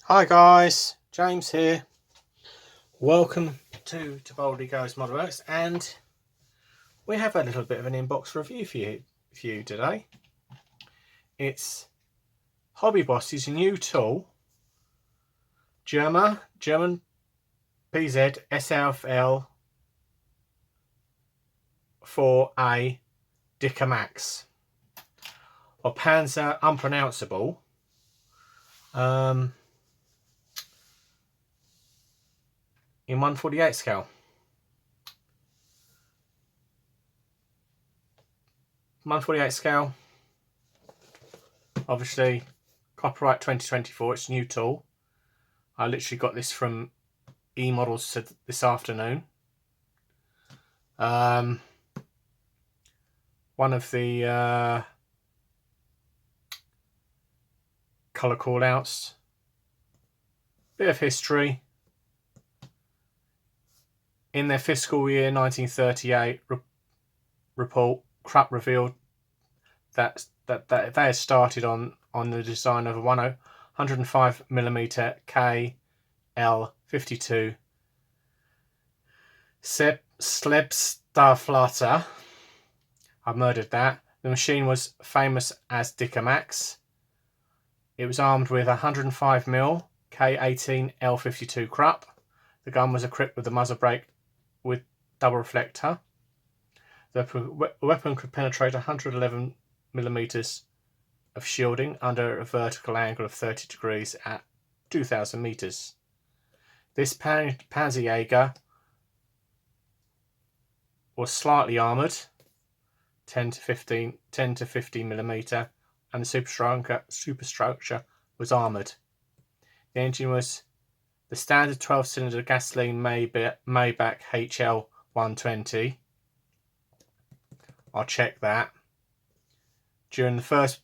Hi guys, James here. Welcome to Boldly Goes Modelworks, and we have a little bit of an inbox review for you today. It's Hobby Boss's new tool, German PZ Sfl.Iva 4A Dicker Max, or Panzer Unpronounceable. In 1/48 scale. 1/48 scale. Obviously, copyright 2024. It's a new tool. I literally got this from eModels this afternoon. One of the colour callouts. Bit of history. In their fiscal year 1938 report, Krupp revealed that they had started on the design of a 105mm KL52 Sfl.Iva. I murdered that. The machine was famous as Dicker Max. It was armed with a 105mm K18 L52 Krupp. The gun was equipped with a muzzle brake with double reflector. The weapon could penetrate 111mm of shielding under a vertical angle of 30 degrees at 2,000 meters. This Panzerjäger was slightly armoured, 10 to 15mm, and the superstructure was armoured. The engine was the standard 12-cylinder gasoline Maybach HL 120. I'll check that. During the first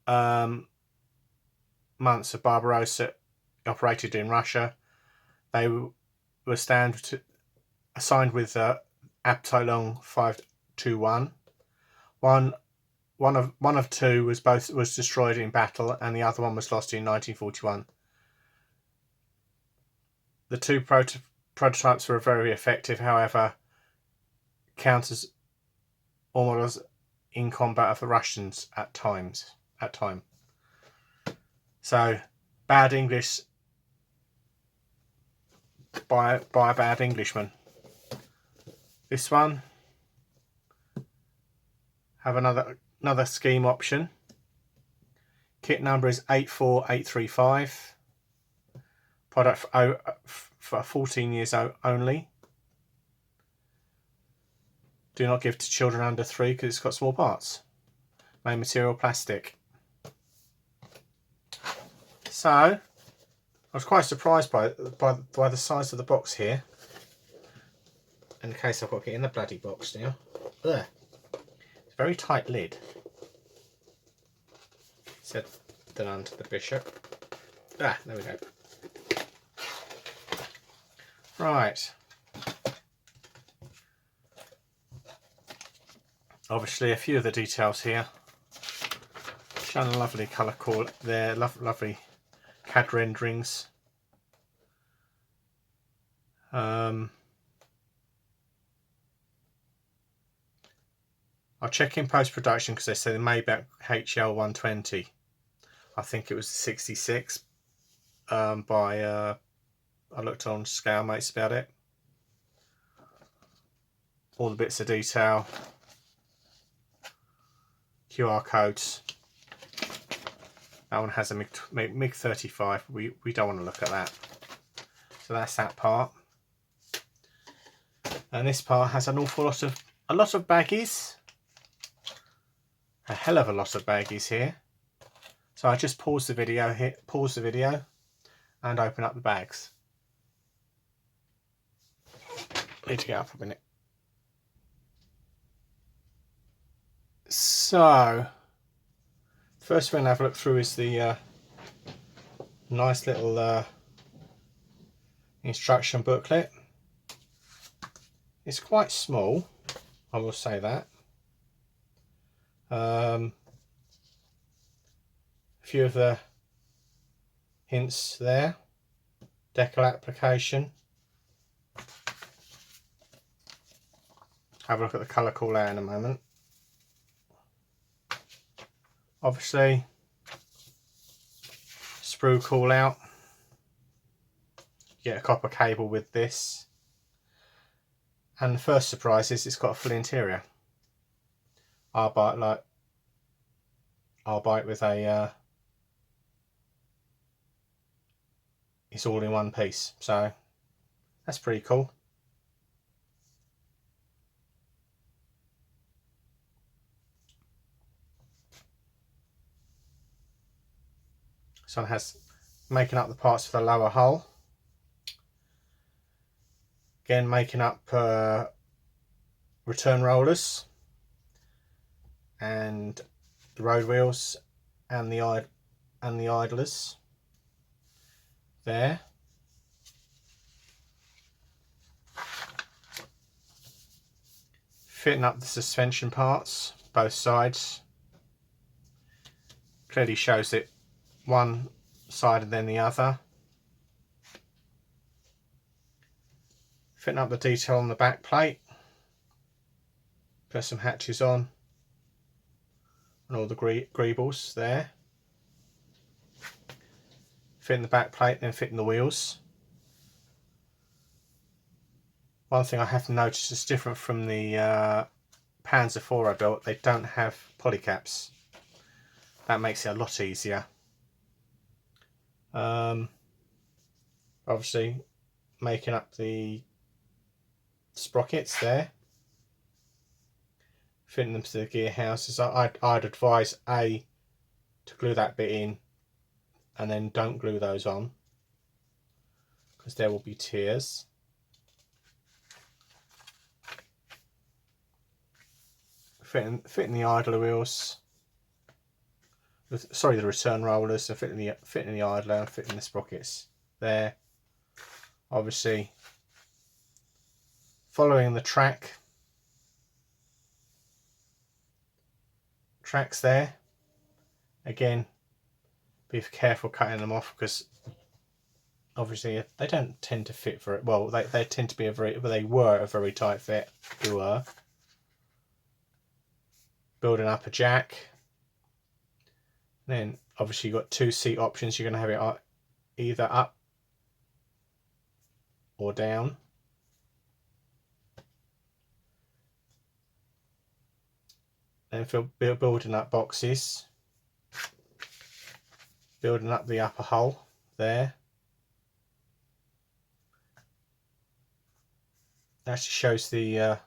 months of Barbarossa operated in Russia, they were assigned with Abteilung 521. One of two was destroyed in battle, and the other one was lost in 1941. The two prototypes were very effective, however, counters all models in combat of the Russians at time. So, bad English by a bad Englishman. This one have another scheme option. Kit number is 84835. Product for 14 years only. Do not give to children under 3 because it's got small parts. Main material plastic. So, I was quite surprised by the size of the box here. In case I've got to get in the bloody box now. Ugh. It's a very tight lid. Said the nun to the bishop. There we go. Right. Obviously, a few of the details here. Shown a lovely colour call there, lovely CAD renderings. I'll check in post-production because they say the Maybach HL 120. I think it was 66 I looked on Scale Mates about it. All the bits of detail. QR codes. That one has a MiG-35. We don't want to look at that. So that's that part. And this part has an awful lot of baggies. A hell of a lot of baggies here. So I just pause the video and open up the bags. Need to get up a minute. So, first thing I've looked through is the nice little instruction booklet. It's quite small, I will say that. A few of the hints there. Decal application. Have a look at the colour call out in a moment. Obviously, sprue call out. You get a copper cable with this. And the first surprise is it's got a full interior. I'll buy it with a it's all in one piece, so that's pretty cool. So it has making up the parts for the lower hull. Again, making up return rollers and the road wheels and the idlers there. Fitting up the suspension parts, both sides. Clearly shows it one side and then the other. Fitting up the detail on the back plate. Put some hatches on and all the greebles there. Fitting the back plate, then fitting the wheels. One thing I have noticed is different from the Panzer IV I built, they don't have polycaps. That makes it a lot easier. Obviously making up the sprockets there, fitting them to the gear houses. I'd advise to glue that bit in and then don't glue those on because there will be tears. Fitting the idler wheels, sorry, the return rollers, so fitting the idler and fitting the sprockets there. Obviously following the tracks there. Again, be careful cutting them off because obviously they don't tend to fit very well. They tend to be they were a very tight fit. They were. Building up a jack. Then obviously you've got two seat options. You're going to have it either up or down. Then building up boxes. Building up the upper hull there. It actually shows the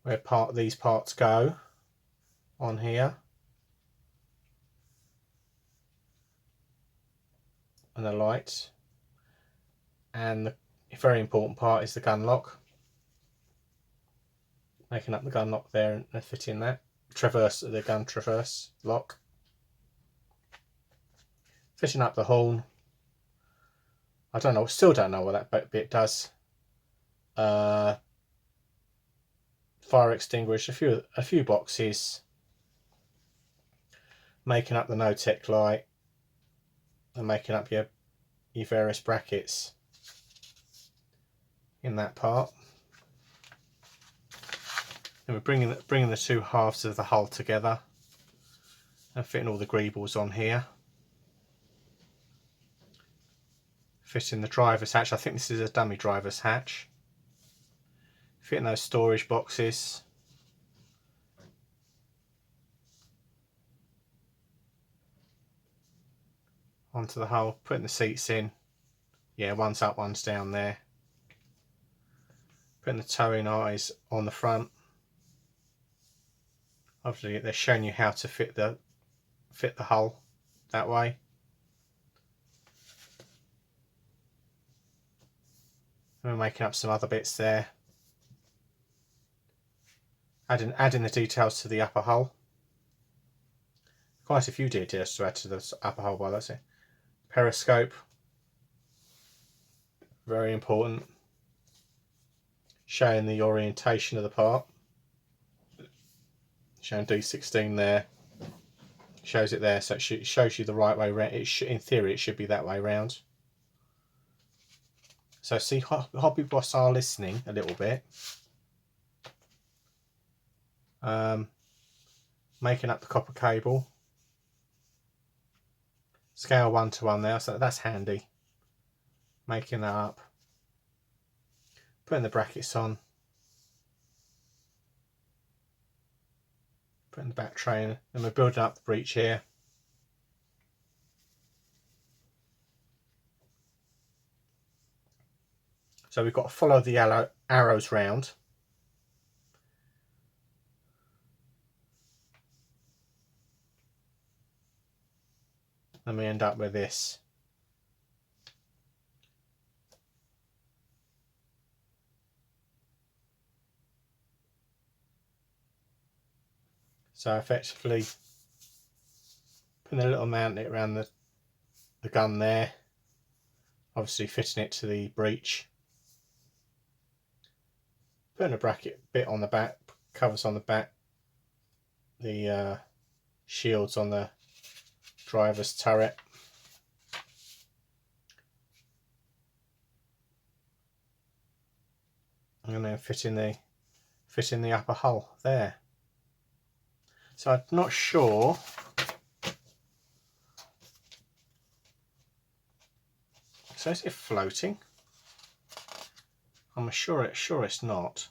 where these parts go on here. And the lights. And the very important part is the gun lock. Making up the gun lock there and fitting that. The gun traverse lock. Fitting up the horn. I don't know, still don't know what that bit does. Fire extinguisher, a few boxes. Making up the no-tech light. And making up your various brackets in that part. And we're bringing the two halves of the hull together and fitting all the greebles on here. Fitting the driver's hatch. I think this is a dummy driver's hatch. Fitting those storage boxes. Onto the hull, putting the seats in. Yeah, one's up, one's down there. Putting the towing eyes on the front. Obviously they're showing you how to fit the hull that way. And we're making up some other bits there. Adding the details to the upper hull. Quite a few details to add to the upper hull, by that's it. Periscope, very important. Showing the orientation of the part. Showing D16 there. Shows it there, so it shows you the right way round. In theory, it should be that way round. So see, Hobby Boss are listening a little bit. Making up the copper cable. Scale 1:1 there, so that's handy. Making that up. Putting the brackets on. Putting the back tray in. Then we're building up the breech here. So we've got to follow the arrows round. Then we end up with this. So effectively putting a little magnet around the gun there. Obviously fitting it to the breech. Putting a bracket bit on the back, covers on the back, the shields on the driver's turret. And then fitting the upper hull there. So I'm not sure so is it floating? I'm sure it's not.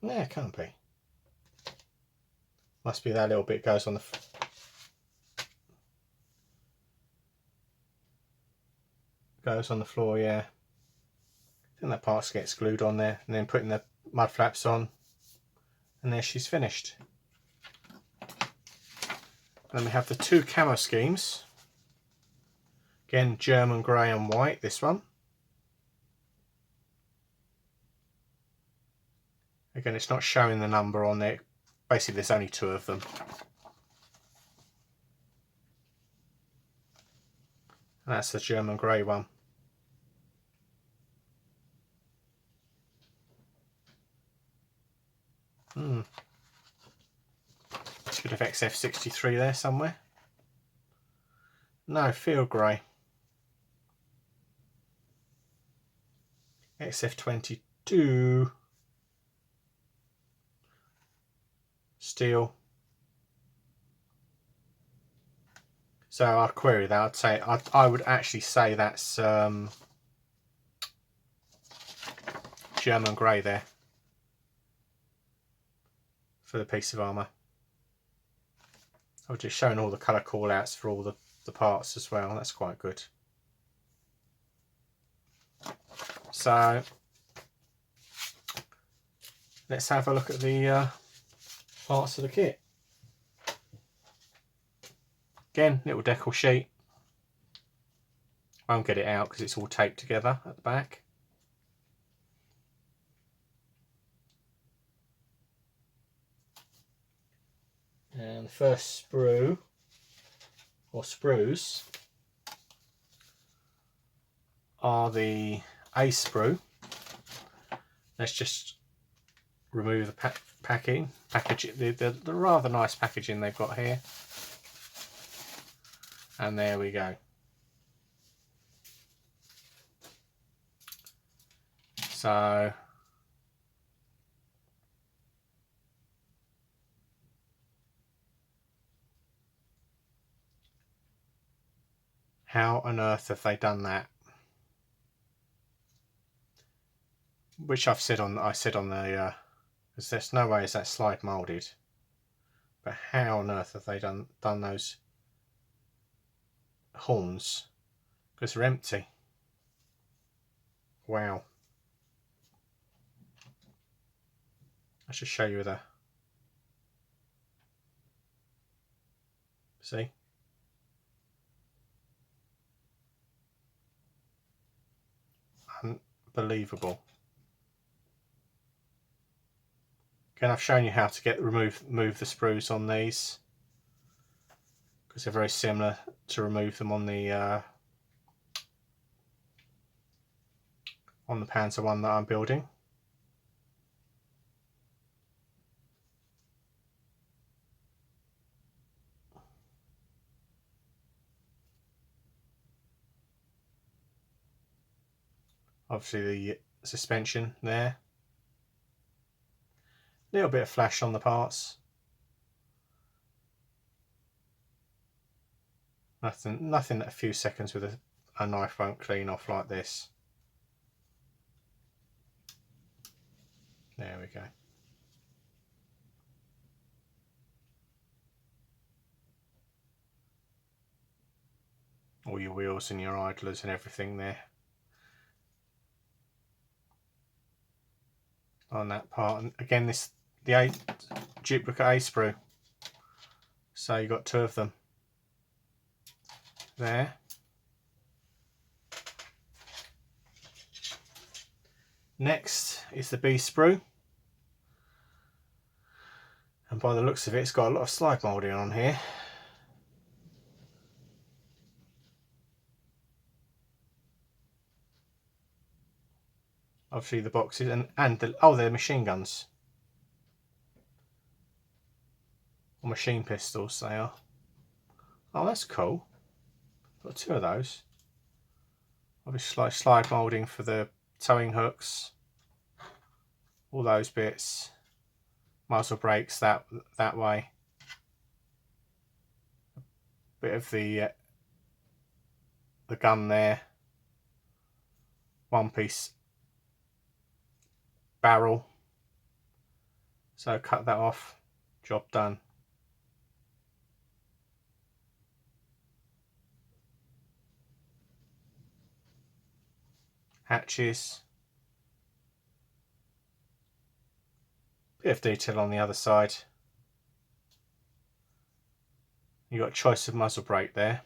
Yeah, it can't be. Must be that little bit goes on the floor, yeah. I think that part gets glued on there, and then putting the mud flaps on, and there she's finished. Then we have the two camo schemes. Again, German grey and white, this one. Again, it's not showing the number on there. Basically, there's only two of them. And that's the German grey one. Should have XF63 there somewhere. No, field grey. XF22. Steel. So I'd query that. I would actually say that's German grey there for the piece of armour. I've just shown all the colour call-outs for all the parts as well. That's quite good. So let's have a look at the parts of the kit. Again, little decal sheet. Won't get it out because it's all taped together at the back. And the first sprue, or sprues, are the A sprue. Let's just remove the packaging, the rather nice packaging they've got here. And there we go. So how on earth have they done that? Which I said on the because there's no way is that slide moulded. But how on earth have they done those horns? Because they're empty. Wow. I should show you the. See? Unbelievable. Again, I've shown you how to move the sprues on these. because they're very similar to remove them on the Panzer one that I'm building. Obviously the suspension there. A little bit of flash on the parts. Nothing that a few seconds with a knife won't clean off like this. There we go. All your wheels and your idlers and everything there on that part. And again, the duplicate A sprue. So you got 2 of them there. Next is the B sprue, and by the looks of it, it's got a lot of slide moulding on here. Obviously the boxes and they're machine guns or machine pistols they are. Oh, that's cool. Got 2 of those. Obviously like slide moulding for the towing hooks, all those bits, muzzle brakes that way, bit of the gun there, 1-piece barrel, so cut that off, job done. Hatches, bit of detail on the other side. You got a choice of muzzle brake there.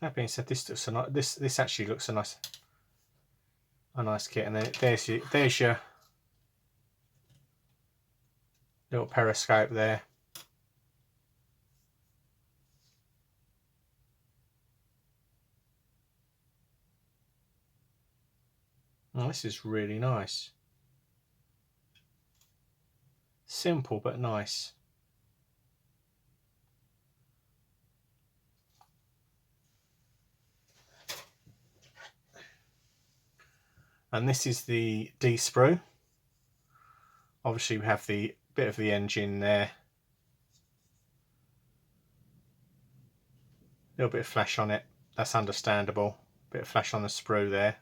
That being said, this actually looks a nice kit, and then there's your little periscope there. Oh, this is really nice. Simple but nice. And this is the D sprue. Obviously we have the bit of the engine there. A little bit of flash on it, that's understandable. Bit of flash on the sprue there.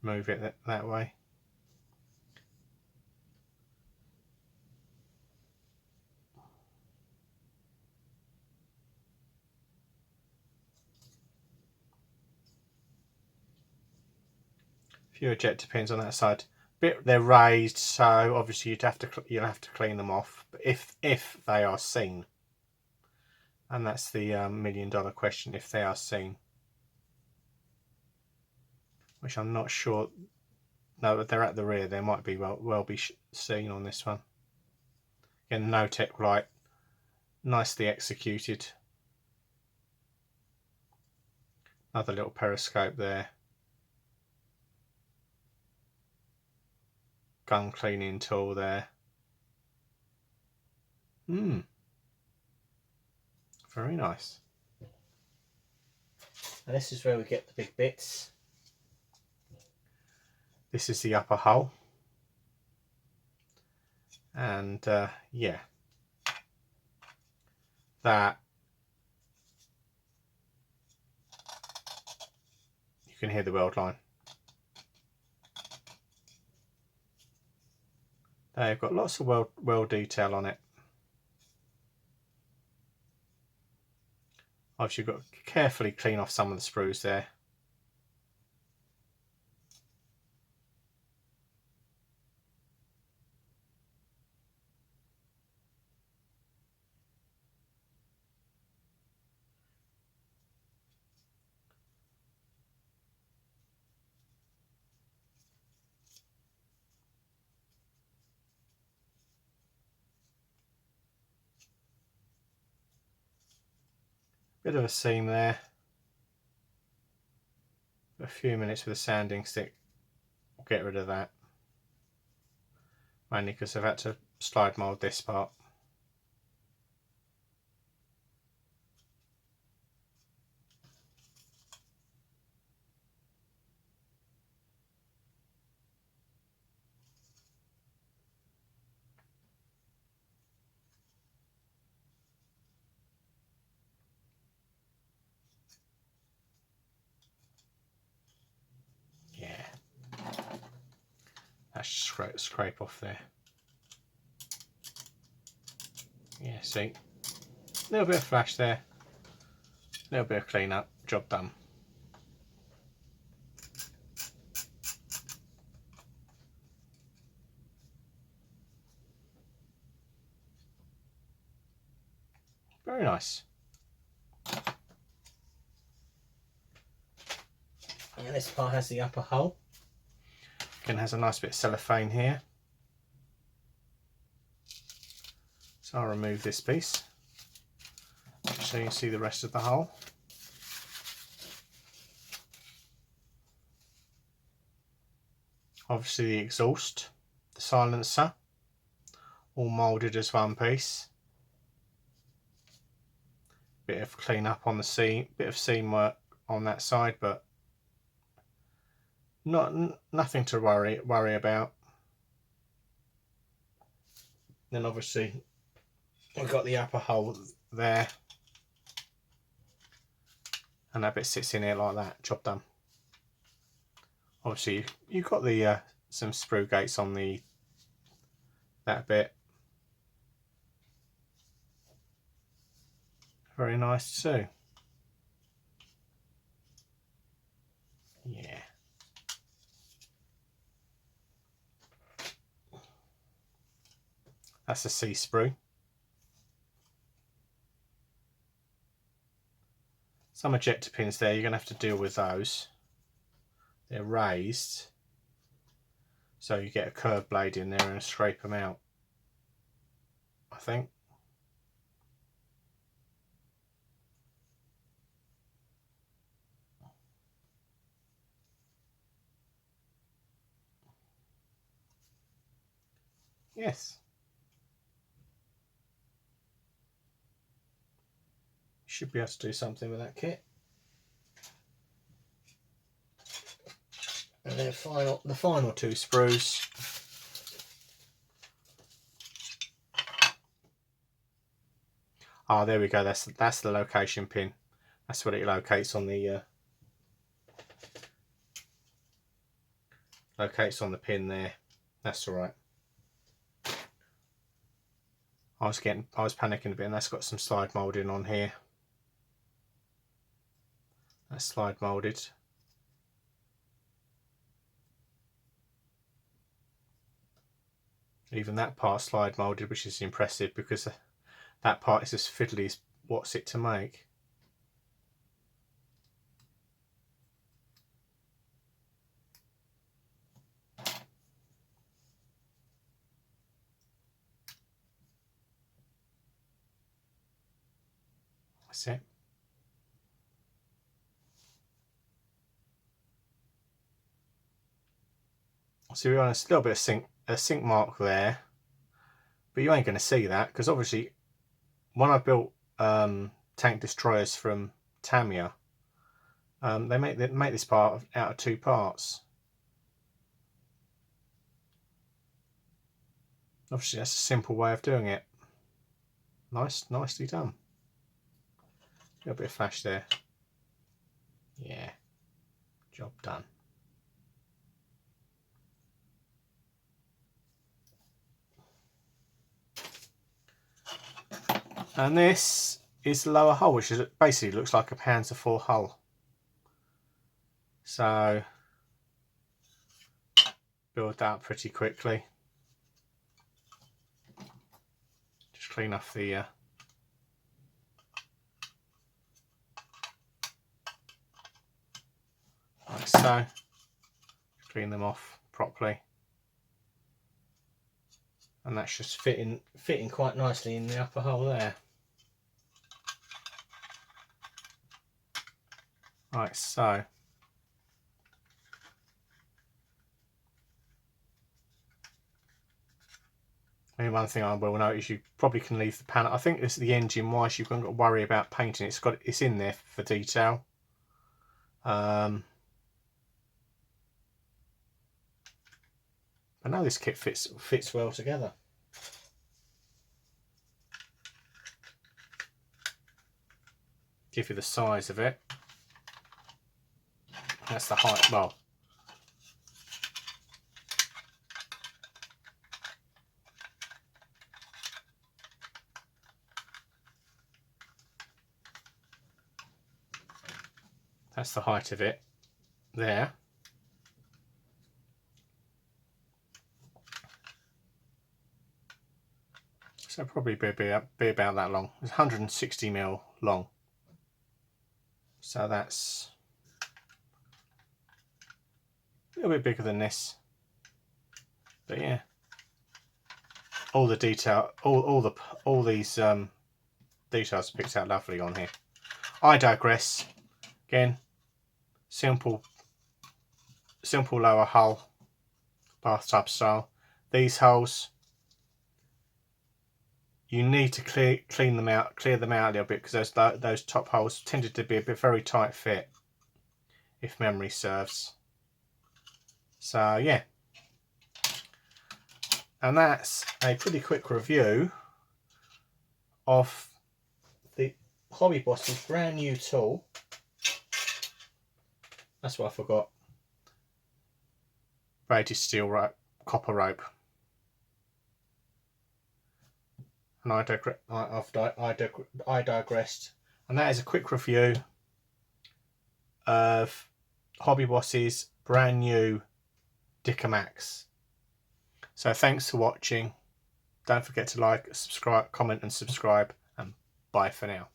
Move it that way. Few ejector pins on that side. They're raised, so obviously you'll have to clean them off. But if they are seen, and that's the $1 million question, if they are seen, which I'm not sure. No, but they're at the rear. They might be well be seen on this one. Again, no tech light, nicely executed. Another little periscope there. Gun cleaning tool there. Very nice. And this is where we get the big bits. This is the upper hull. And yeah, that you can hear the weld line. They've got lots of weld detail on it. Obviously you've got to carefully clean off some of the sprues there. Bit of a seam there. A few minutes with a sanding stick will get rid of that. Mainly because I've had to slide mould this part. Yeah, that's just scrape off there. Yeah, see, a little bit of flash there, a little bit of clean up, job done. Very nice. And this part has the upper hole. Again, has a nice bit of cellophane here. So I'll remove this piece so you can see the rest of the hole. Obviously the exhaust, the silencer, all moulded as one piece. Bit of clean up on the seam, bit of seam work on that side, but nothing to worry about. Then obviously we've got the upper hole there, and that bit sits in here like that. Job done. Obviously you've got the some sprue gates on that bit. Very nice too. Yeah. That's a C sprue. Some ejector pins there, you're going to have to deal with those. They're raised, so you get a curved blade in there and scrape them out, I think. Yes. You should be able to do something with that kit. And then the final two sprues. Ah, there we go. That's the location pin. That's what it locates on the pin there. That's all right. I was panicking a bit, and that's got some slide moulding on here. That's slide moulded. Even that part slide moulded, which is impressive because that part is as fiddly as what's it to make. That's it. So we're on a little bit of a sink mark there, but you ain't going to see that because obviously when I built tank destroyers from Tamiya, they make this part out of two parts. Obviously that's a simple way of doing it. Nicely done. A little bit of flash there. Yeah, job done. And this is the lower hull, which basically looks like a Panzer IV hull. So build that pretty quickly. Just clean off the like so. Clean them off properly, and that's just fitting quite nicely in the upper hole there. Right, so only one thing I will notice, you probably can leave the panel. I think this is the engine wise, you've got to worry about painting. It's in there for detail. I know this kit fits well together. Give you the size of it. That's the height. Well, that's the height of it there. So probably be about that long. It's 160mm long. So that's a little bit bigger than this. But yeah, all the detail, all these details are picked out lovely on here. I digress. Again, simple lower hull, bathtub style. These holes, you need to clear them out a little bit, because those top holes tended to be a very tight fit, if memory serves. So yeah, and that's a pretty quick review of the Hobby Boss's brand new tool. That's what I forgot. Braided steel rope, copper rope. And I digressed. And that is a quick review of Hobby Boss's brand new Dicamax. So thanks for watching. Don't forget to like, subscribe, comment and subscribe, and bye for now.